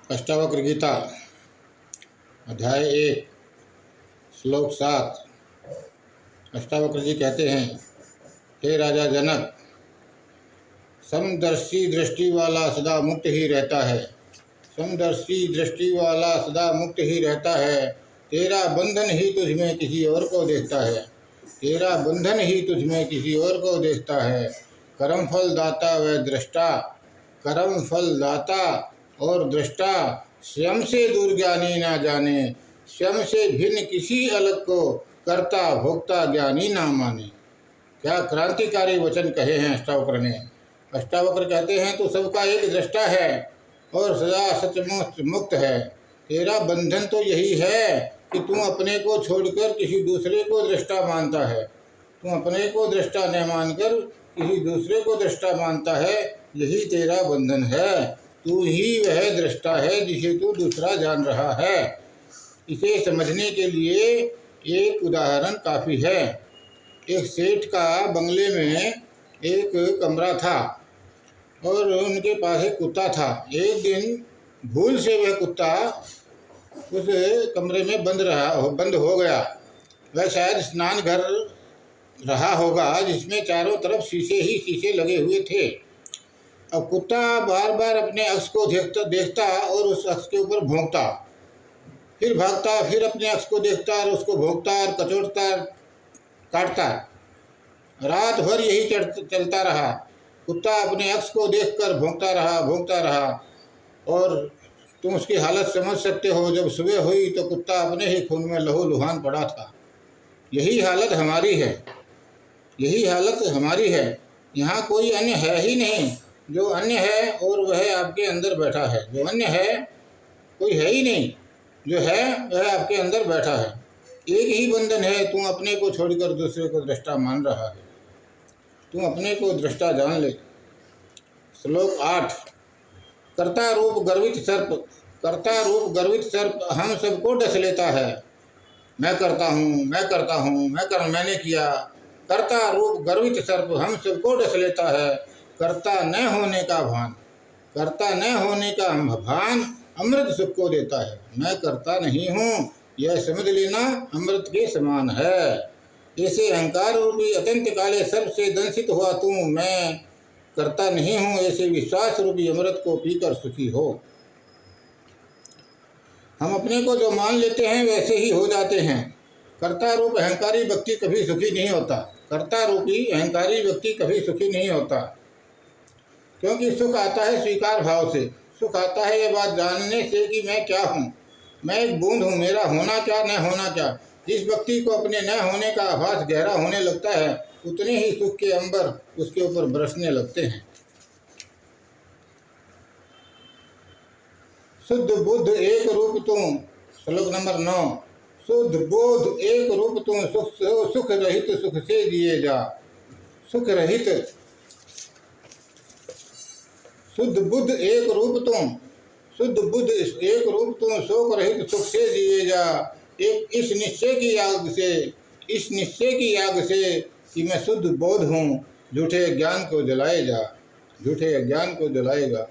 अष्टावक्र गीता अध्याय 1 श्लोक 7। अष्टावक्र जी कहते हैं, हे राजा जनक, समदर्शी दृष्टि वाला सदा मुक्त ही रहता है। समदर्शी दृष्टि वाला सदा मुक्त ही रहता है। तेरा बंधन ही तुझमें किसी और को देखता है। तेरा बंधन ही तुझमें किसी और को देखता है। कर्मफल दाता व दृष्टा, कर्मफल दाता और दृष्टा स्वयं से दूर ज्ञानी ना जाने। स्वयं से भिन्न किसी अलग को कर्ता भोक्ता ज्ञानी ना माने। क्या क्रांतिकारी वचन कहे हैं अष्टावक्र ने। अष्टावक्र कहते हैं, तू सबका एक दृष्टा है और सदा सचमुच मुक्त है। तेरा बंधन तो यही है कि तू अपने को छोड़कर किसी दूसरे को दृष्टा मानता है। तू अपने को दृष्टा न मानकर किसी दूसरे को दृष्टा मानता है, यही तेरा बंधन है। तू ही वह दृष्टा है जिसे तू दूसरा जान रहा है। इसे समझने के लिए एक उदाहरण काफ़ी है। एक सेठ का बंगले में एक कमरा था और उनके पास एक कुत्ता था। एक दिन भूल से वह कुत्ता उस कमरे में बंद हो गया। वह शायद स्नान घर रहा होगा जिसमें चारों तरफ शीशे ही शीशे लगे हुए थे। अब कुत्ता बार बार अपने अक्स को देखता और उस अक्स के ऊपर भौंकता, फिर भागता, फिर अपने अक्स को देखता और उसको भौंकता और कचोटता, काटता। रात भर यही चलता रहा। कुत्ता अपने अक्स को देखकर भौंकता रहा और तुम उसकी हालत समझ सकते हो। जब सुबह हुई तो कुत्ता अपने ही खून में लहूलुहान पड़ा था। यही हालत हमारी है, यही हालत हमारी है। यहाँ कोई अन्य है ही नहीं। जो अन्य है और वह आपके अंदर बैठा है। जो अन्य है कोई है ही नहीं, जो है वह आपके अंदर बैठा है। एक ही बंधन है, तू अपने को छोड़कर दूसरे को दृष्टा मान रहा है। तू अपने को दृष्टा जान ले। श्लोक 8। कर्ता रूप गर्वित सर्प, कर्ता रूप गर्वित सर्प हम सबको डस लेता है। मैं करता हूँ, मैं करता हूँ, मैंने किया। कर्ता रूप गर्वित सर्प हम सबको डस लेता है। कर्ता न होने का भान, कर्ता न होने का भान अमृत सुख को देता है। मैं करता नहीं हूँ, यह समझ लेना अमृत के समान है। ऐसे अहंकार रूपी अत्यंत काले सर्प से दंशित हुआ तू मैं करता नहीं हूँ, ऐसे विश्वास रूपी अमृत को पीकर सुखी हो। हम अपने को जो मान लेते हैं वैसे ही हो जाते हैं। कर्ता रूप अहंकारी व्यक्ति कभी सुखी नहीं होता। कर्ता रूपी अहंकारी व्यक्ति कभी सुखी नहीं होता, क्योंकि सुख आता है स्वीकार भाव से। सुख आता है यह बात जानने से कि मैं क्या हूँ, मैं एक बूंद हूँ, मेरा होना क्या न होना क्या। जिस व्यक्ति को अपने न होने का आभास गहरा होने लगता है, उतने ही सुख के अंबर उसके ऊपर बरसने लगते हैं। शुद्ध बुद्ध एक रूप तू, श्लोक नंबर 9। शुद्ध बोध एक रूप तू, सुख रहित सुख से जिए जा। सुख रहित शुद्ध बुद्ध एक रूप तुम, शुद्ध बुद्ध एक रूप तुम, शोक रहित सुख से जिए जा। एक इस निश्चय की आग से, इस निश्चय की आग से कि मैं शुद्ध बोध हूँ, झूठे ज्ञान को जलाए जा, झूठे ज्ञान को जलाएगा।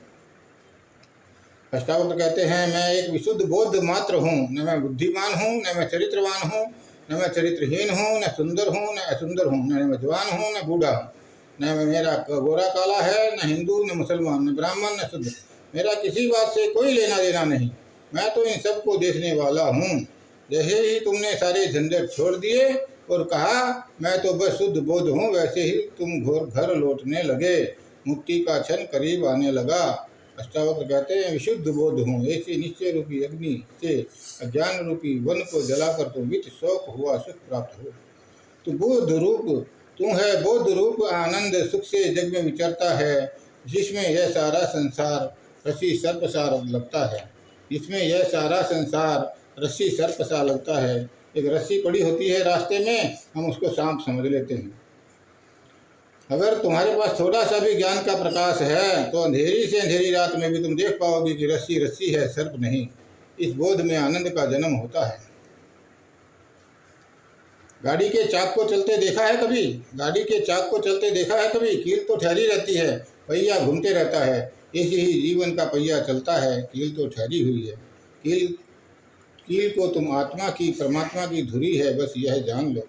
अष्टावक्र कहते हैं, मैं एक विशुद्ध बोध मात्र हूँ। न मैं बुद्धिमान हूँ, न मैं चरित्रवान हूँ, न मैं चरित्रहीन हूँ, न सुंदर हूँ, न असुंदर हूँ, न मैं जवान हूँ, न बूढ़ा हूँ, न मेरा गोरा काला है, न हिंदू, न मुसलमान, न ब्राह्मण, न शुद्ध। मेरा किसी बात से कोई लेना देना नहीं। मैं तो इन सब को देखने वाला हूँ। जैसे ही तुमने सारे झंझट छोड़ दिए और कहा मैं तो बस शुद्ध बोध हूँ, वैसे ही तुम घर लौटने लगे। मुक्ति का क्षण करीब आने लगा। अष्टावक्र कहते हैं, विशुद्ध बोध हूँ, ऐसे निश्चय रूपी अग्नि से अज्ञान रूपी वन को जलाकर तुम वित शौक हुआ सुख प्राप्त हो। तो बोध रूप तू है, बोध रूप आनंद सुख से जग में विचरता है, जिसमें यह सारा संसार रस्सी सर्प सा लगता है। जिसमें यह सारा संसार रस्सी सर्प सा लगता है। एक रस्सी पड़ी होती है रास्ते में, हम उसको सांप समझ लेते हैं। अगर तुम्हारे पास थोड़ा सा भी ज्ञान का प्रकाश है तो अंधेरी से अंधेरी रात में भी तुम देख पाओगे कि रस्सी रस्सी है, सर्प नहीं। इस बोध में आनंद का जन्म होता है। गाड़ी के चाक को चलते देखा है कभी? गाड़ी के चाक को चलते देखा है कभी? कील तो ठहरी रहती है, पहिया घूमते रहता है। ऐसे ही जीवन का पहिया चलता है। कील तो ठहरी हुई है। कील कील को तुम आत्मा की परमात्मा की धुरी है, बस यह जान लो।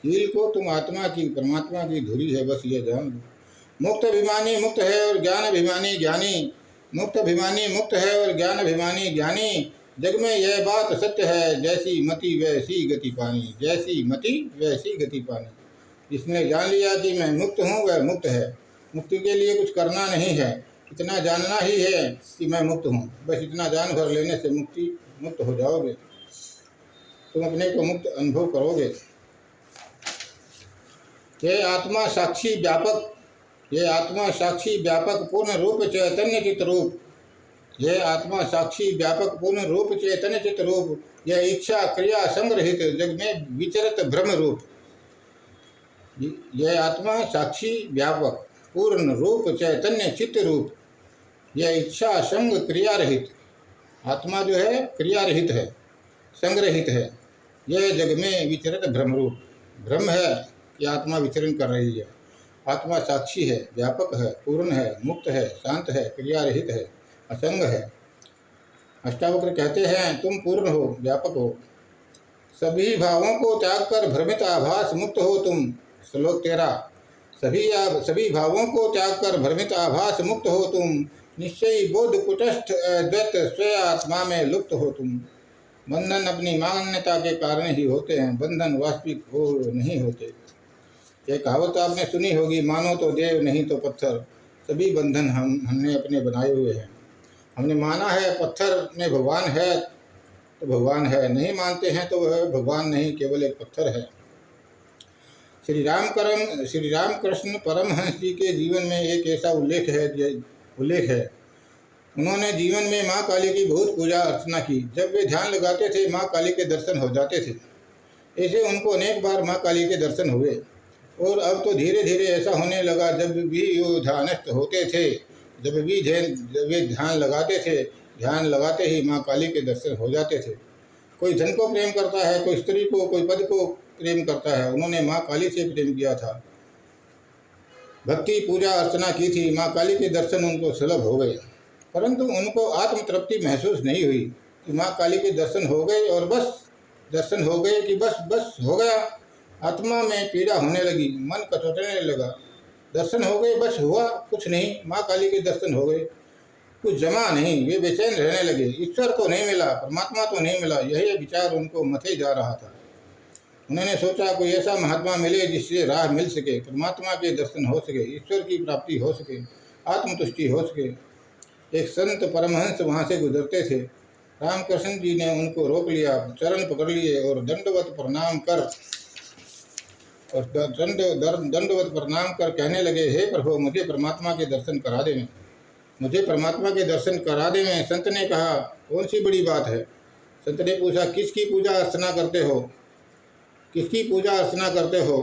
कील को तुम आत्मा की परमात्मा की धुरी है, बस यह जान लो। मुक्त अभिमानी मुक्त है और ज्ञान अभिमानी ज्ञानी। मुक्त अभिमानी मुक्त है और ज्ञान अभिमानी ज्ञानी। जग में यह बात सत्य है, जैसी मति वैसी गति पानी। जैसी मति वैसी गति पानी। जिसने जान लिया कि मैं मुक्त हूँ वह मुक्त है। मुक्ति के लिए कुछ करना नहीं है, इतना जानना ही है कि मैं मुक्त हूँ। बस इतना जान भर लेने से मुक्त हो जाओगे। तुम अपने को मुक्त अनुभव करोगे। ये आत्मा साक्षी व्यापक, ये आत्मा साक्षी व्यापक पूर्ण रूप चैतन्य चित रूप। यह आत्मा साक्षी व्यापक पूर्ण रूप चैतन्य चित रूप। यह इच्छा क्रिया संग्रहित जग में विचरत भ्रम रूप। यह आत्मा साक्षी व्यापक पूर्ण रूप चैतन्य चित्त रूप। यह इच्छा संग क्रिया रहित। आत्मा जो है क्रिया रहित है, संग्रहित है। यह जग में विचरत भ्रम रूप। भ्रम है कि आत्मा विचरण कर रही है। आत्मा साक्षी है, व्यापक है, पूर्ण है, मुक्त है, शांत है, क्रिया रहित है, असंग है। अष्टावक्र कहते हैं तुम पूर्ण हो, व्यापक हो, सभी भावों को त्याग कर भ्रमित आभास मुक्त हो तुम। श्लोक 13। सभी भावों को त्याग कर भ्रमित आभास मुक्त हो तुम। निश्चयी बोध कुटस्थ अद्वैत स्वयं आत्मा में लुप्त हो तुम। बंधन अपनी मान्यता के कारण ही होते हैं, बंधन वास्तविक हो नहीं होते। ये कहावत आपने सुनी होगी, मानो तो देव नहीं तो पत्थर। सभी बंधन हमने अपने बनाए हुए हैं। हमने माना है पत्थर में भगवान है तो भगवान है, नहीं मानते हैं तो वह भगवान नहीं, केवल एक पत्थर है। श्री राम कृष्ण परमहंस जी के जीवन में एक ऐसा उल्लेख है। उन्होंने जीवन में माँ काली की बहुत पूजा अर्चना की। जब वे ध्यान लगाते थे माँ काली के दर्शन हो जाते थे। ऐसे उनको अनेक बार माँ काली के दर्शन हुए। और अब तो धीरे धीरे ऐसा होने लगा, जब भी वो ध्यानस्थ होते थे, जब वे ध्यान लगाते थे, ध्यान लगाते ही माँ काली के दर्शन हो जाते थे। कोई धन को प्रेम करता है, कोई स्त्री को, कोई पद को प्रेम करता है। उन्होंने माँ काली से प्रेम किया था, भक्ति पूजा अर्चना की थी। माँ काली के दर्शन उनको सुलभ हो गए, परंतु उनको आत्म तृप्ति महसूस नहीं हुई कि माँ काली के दर्शन हो गए और बस दर्शन हो गए कि बस हो गया। आत्मा में पीड़ा होने लगी, मन कचोटने लगा। दर्शन हो गए, बस हुआ, कुछ नहीं। माँ काली के दर्शन हो गए, कुछ जमा नहीं। वे बेचैन रहने लगे। ईश्वर तो नहीं मिला, परमात्मा तो नहीं मिला, यही विचार उनको मथे जा रहा था। उन्होंने सोचा कोई ऐसा महात्मा मिले जिससे राह मिल सके, परमात्मा के दर्शन हो सके, ईश्वर की प्राप्ति हो सके, आत्मतुष्टि हो सके। एक संत परमहंस वहाँ से गुजरते थे। रामकृष्ण जी ने उनको रोक लिया, चरण पकड़ लिए और दंडवत प्रणाम कर कहने लगे, हे प्रभु, मुझे परमात्मा के दर्शन करा दें, मुझे परमात्मा के दर्शन करा दें। संत ने कहा, कौन सी बड़ी बात है? संत ने पूछा, किसकी पूजा अर्चना करते हो, किसकी पूजा अर्चना करते हो?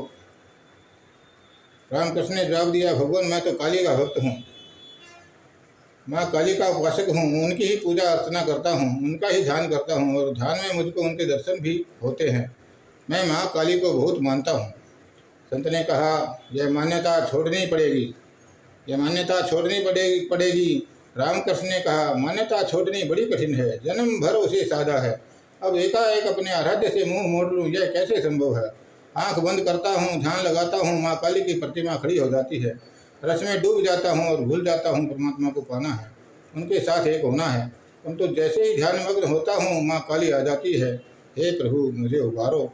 रामकृष्ण ने जवाब दिया, भगवान, मैं तो काली का भक्त हूँ, माँ काली का उपासक हूँ, उनकी ही पूजा अर्चना करता हूँ, उनका ही ध्यान करता हूँ और ध्यान में मुझको उनके दर्शन भी होते हैं। मैं माँ काली को बहुत मानता हूँ। संत ने कहा, यह मान्यता छोड़नी पड़ेगी, यह मान्यता छोड़नी पड़ेगी। रामकृष्ण ने कहा, मान्यता छोड़नी बड़ी कठिन है, जन्म भर उसे साधा है। अब एकाएक अपने आराध्य से मुंह मोड़ लूँ, यह कैसे संभव है? आंख बंद करता हूँ, ध्यान लगाता हूँ, माँ काली की प्रतिमा खड़ी हो जाती है। रस में डूब जाता हूँ और भूल जाता हूँ परमात्मा को पाना है, उनके साथ एक होना है। परंतु जैसे ही ध्यान मग्न होता हूँ, माँ काली आ जाती है। हे प्रभु, मुझे उबारो,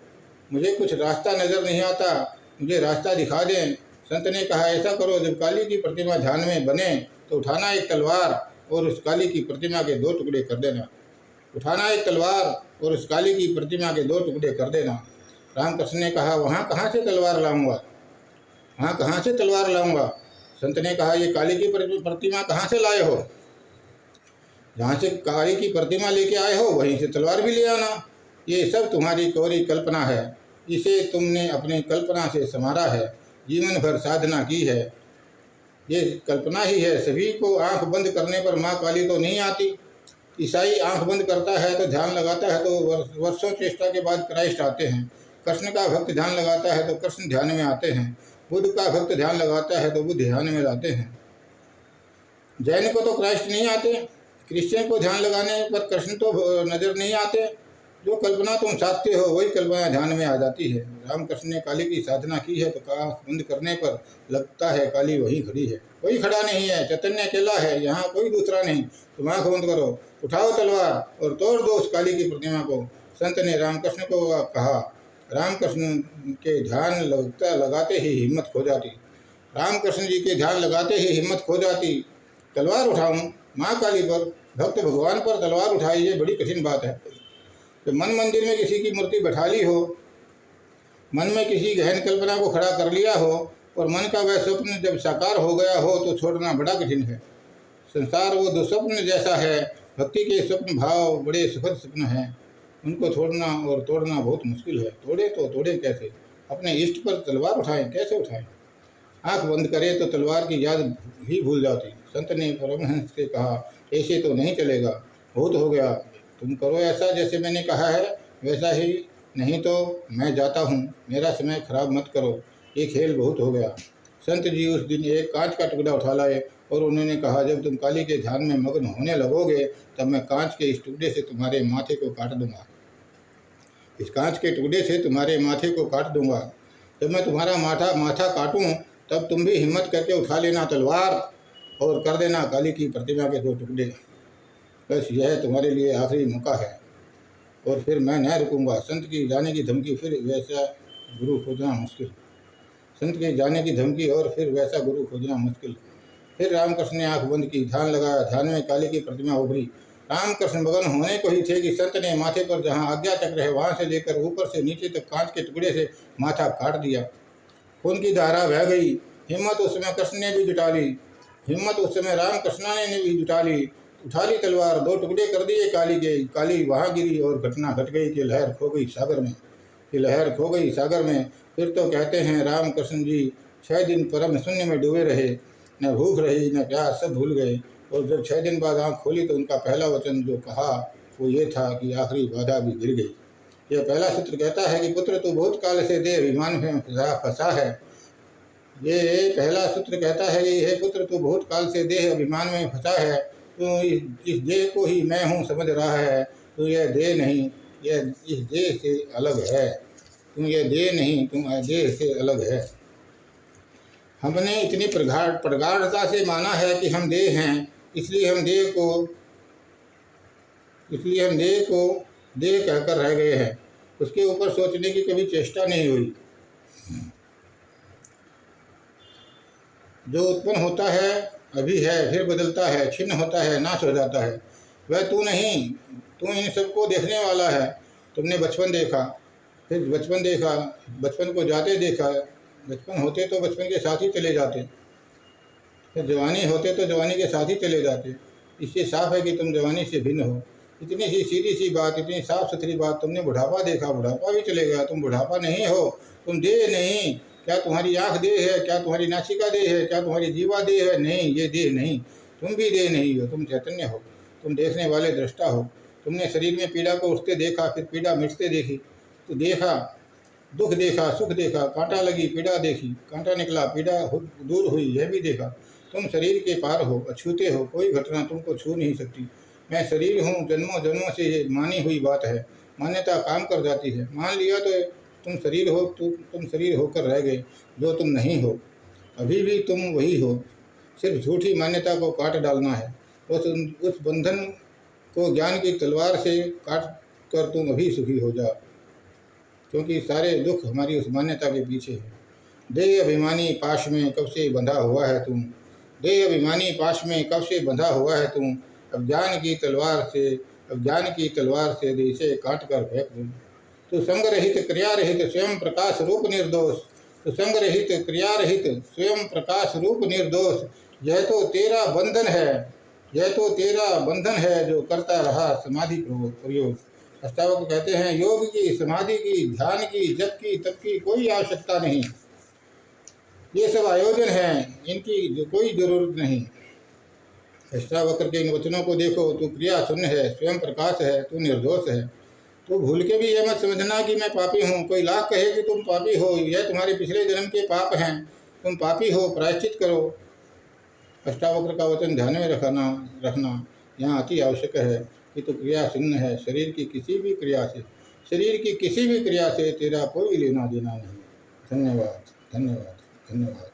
मुझे कुछ रास्ता नज़र नहीं आता, मुझे रास्ता दिखा दें। संत ने कहा, ऐसा करो, जब काली की प्रतिमा ध्यान में बने तो उठाना एक तलवार और उस काली की प्रतिमा के 2 टुकड़े कर देना। उठाना एक तलवार और उस काली की प्रतिमा के 2 टुकड़े कर देना। रामकृष्ण ने कहा, वहाँ कहाँ से तलवार लाऊंगा, वहाँ कहाँ से तलवार लाऊंगा? संत ने कहा, ये काली की प्रतिमा कहाँ से लाए हो? जहाँ से काली की प्रतिमा लेके आए हो वहीं से तलवार भी ले आना। ये सब तुम्हारी कोरी कल्पना है, इसे तुमने अपनी कल्पना से संवारा है, जीवन भर साधना की है, ये कल्पना ही है। सभी को आंख बंद करने पर माँ काली तो नहीं आती। ईसाई आंख बंद करता है तो ध्यान लगाता है तो वर्षों चेष्टा के बाद क्राइस्ट आते हैं। कृष्ण का भक्त ध्यान लगाता है तो कृष्ण ध्यान में आते हैं। बुद्ध का भक्त ध्यान लगाता है तो बुद्ध ध्यान में आते हैं। जैन को तो क्राइस्ट नहीं आते, क्रिश्चियन को ध्यान लगाने पर कृष्ण तो नज़र नहीं आते। जो कल्पना तुम साधते हो वही कल्पना ध्यान में आ जाती है। रामकृष्ण ने काली की साधना की है तो आँख बंद करने पर लगता है काली वही खड़ी है, कोई खड़ा नहीं है। चैतन्य अकेला है, यहाँ कोई दूसरा नहीं। तुम आँख बंद करो, उठाओ तलवार और तोड़ दो उस काली की प्रतिमा को। संत ने रामकृष्ण को कहा। रामकृष्ण के ध्यान लगाते ही हिम्मत खो जाती। रामकृष्ण जी के ध्यान लगाते ही हिम्मत खो जाती। तलवार उठाऊं माँ काली पर, भक्त भगवान पर तलवार उठाई, ये बड़ी कठिन बात है। तो मन मंदिर में किसी की मूर्ति बैठा ली हो, मन में किसी गहन कल्पना को खड़ा कर लिया हो और मन का वह स्वप्न जब साकार हो गया हो तो छोड़ना बड़ा कठिन है। संसार वो दुस्वप्न जैसा है, भक्ति के स्वप्न भाव बड़े सुखद स्वप्न हैं, उनको छोड़ना और तोड़ना बहुत मुश्किल है। तोड़े तो तोड़े कैसे? अपने इष्ट पर तलवार उठाएं, कैसे उठाएं? आँख बंद करे तो तलवार की याद भी भूल जाती। संत ने परमहंस से कहा, ऐसे तो नहीं चलेगा, बहुत हो गया, तुम करो ऐसा जैसे मैंने कहा है वैसा ही, नहीं तो मैं जाता हूँ, मेरा समय खराब मत करो, ये खेल बहुत हो गया। संत जी उस दिन एक कांच का टुकड़ा उठा लाए और उन्होंने कहा, जब तुम काली के ध्यान में मग्न होने लगोगे तब मैं कांच के इस टुकड़े से तुम्हारे माथे को काट दूंगा। इस कांच के टुकड़े से तुम्हारे माथे को काट दूंगा। जब मैं तुम्हारा माथा काटूं तब तुम भी हिम्मत करके उठा लेना तलवार और कर देना काली की प्रतिमा के 2 टुकड़े। बस यह तुम्हारे लिए आखिरी मौका है और फिर मैं न रुकूंगा। संत की जाने की धमकी, फिर वैसा गुरु खोजना मुश्किल। संत के जाने की धमकी और फिर वैसा गुरु खोजना मुश्किल। फिर रामकृष्ण ने आंख बंद की, ध्यान लगाया। ध्यान में काली की प्रतिमा उभरी। रामकृष्ण मगन होने को ही थे कि संत ने माथे पर जहाँ आज्ञा चक्र है वहाँ से लेकर ऊपर से नीचे तक कांच के टुकड़े से माथा काट दिया। खून की धारा बह गई। हिम्मत उस समय कृष्ण ने भी जुटा ली, हिम्मत उस समय रामकृष्ण ने भी जुटा ली। उठा ली तलवार, 2 टुकड़े कर दिए काली के। काली वहाँ गिरी और घटना घट गई कि लहर खो गई सागर में, सागर में। फिर तो कहते हैं रामकृष्ण जी 6 दिन परम शून्य में डूबे रहे, न भूख रही न प्यास, सब भूल गए। और जब 6 दिन बाद आँख खोली तो उनका पहला वचन जो कहा वो ये था कि आखिरी बाधा भी गिर गई। यह पहला सूत्र कहता है कि पुत्र तू बहुत काल से देह अभिमान में फंसा है। ये पहला सूत्र कहता है कि हे पुत्र तू बहुत काल से देह अभिमान में फंसा है। तू इस देह को ही मैं हूँ समझ रहा है। तू यह देह नहीं, यह इस देह से अलग है। तू यह देह नहीं, तू देह से अलग है। हमने इतनी प्रगाढ़ता से माना है कि हम देह हैं, इसलिए हम देह को देह कहकर रह गए हैं। उसके ऊपर सोचने की कभी चेष्टा नहीं हुई। जो उत्पन्न होता है अभी है, फिर बदलता है, छिन्न होता है, नाश हो जाता है, वह तू नहीं। तू इन सबको देखने वाला है। तुमने बचपन देखा, फिर बचपन देखा, बचपन को जाते देखा। बचपन होते तो बचपन के साथ ही चले जाते, फिर जवानी होते तो जवानी के साथ ही चले जाते। इससे साफ है कि तुम जवानी से भिन्न हो। इतनी सी सीधी सी बात, इतनी साफ सुथरी बात। तुमने बुढ़ापा देखा, बुढ़ापा भी चले गया। तुम बुढ़ापा नहीं हो, तुम देह नहीं। क्या तुम्हारी आँख देह है? क्या तुम्हारी नासिका देह है? क्या तुम्हारी जीवा देह है? नहीं, ये देह नहीं। तुम भी देह नहीं हो, तुम चैतन्य हो। तुम देखने वाले दृष्टा हो। तुमने शरीर में पीड़ा को उठते देखा, फिर पीड़ा मिटते देखी। तो देखा, दुख देखा, सुख देखा, कांटा लगी, पीड़ा देखी, कांटा निकला, पीड़ा दूर हुई, यह भी देखा। तुम शरीर के पार हो, अछूते हो। कोई घटना तुमको छू नहीं सकती। मैं शरीर हूँ, जन्मों जन्मों से ये मानी हुई बात है। मान्यता काम कर जाती है। मान लिया तो तुम शरीर हो, तुम शरीर होकर रह गए, जो तुम नहीं हो। अभी भी तुम वही हो, सिर्फ झूठी मान्यता को काट डालना है। उस बंधन को ज्ञान की तलवार से काट कर तुम अभी सुखी हो जा, क्योंकि सारे दुख हमारी उस मान्यता के पीछे है। देह अभिमानी पाश में कब से बंधा हुआ है तुम। देह अभिमानी पाश में कब से बंधा हुआ है तुम। अब ज्ञान की तलवार से इसे काट कर फेंक दूँ। तो संग रहित क्रिया रहित स्वयं प्रकाश रूप निर्दोष। तो संग रहित क्रिया रहित स्वयं प्रकाश रूप निर्दोष। यह तो तेरा बंधन है, जो करता रहा समाधि प्रयोग। अष्टावक्र कहते हैं, योग की, समाधि की, ध्यान की, जप की, तप की कोई आवश्यकता नहीं। ये सब आयोजन हैं, इनकी कोई जरूरत नहीं। अष्टावक्र के इन वचनों को देखो। तू क्रिया शून्य है, स्वयं प्रकाश है, तू निर्दोष है। तो भूल के भी यह मत समझना कि मैं पापी हूँ। कोई लाख कहे कि तुम पापी हो, यह तुम्हारे पिछले जन्म के पाप हैं। तुम पापी हो, प्रायश्चित करो। अष्टावक्र का वचन ध्यान में रखना यहाँ अति आवश्यक है कि तू क्रिया शून्य है। शरीर की किसी भी क्रिया से तेरा कोई लेना देना नहीं। धन्यवाद, धन्यवाद, धन्यवाद।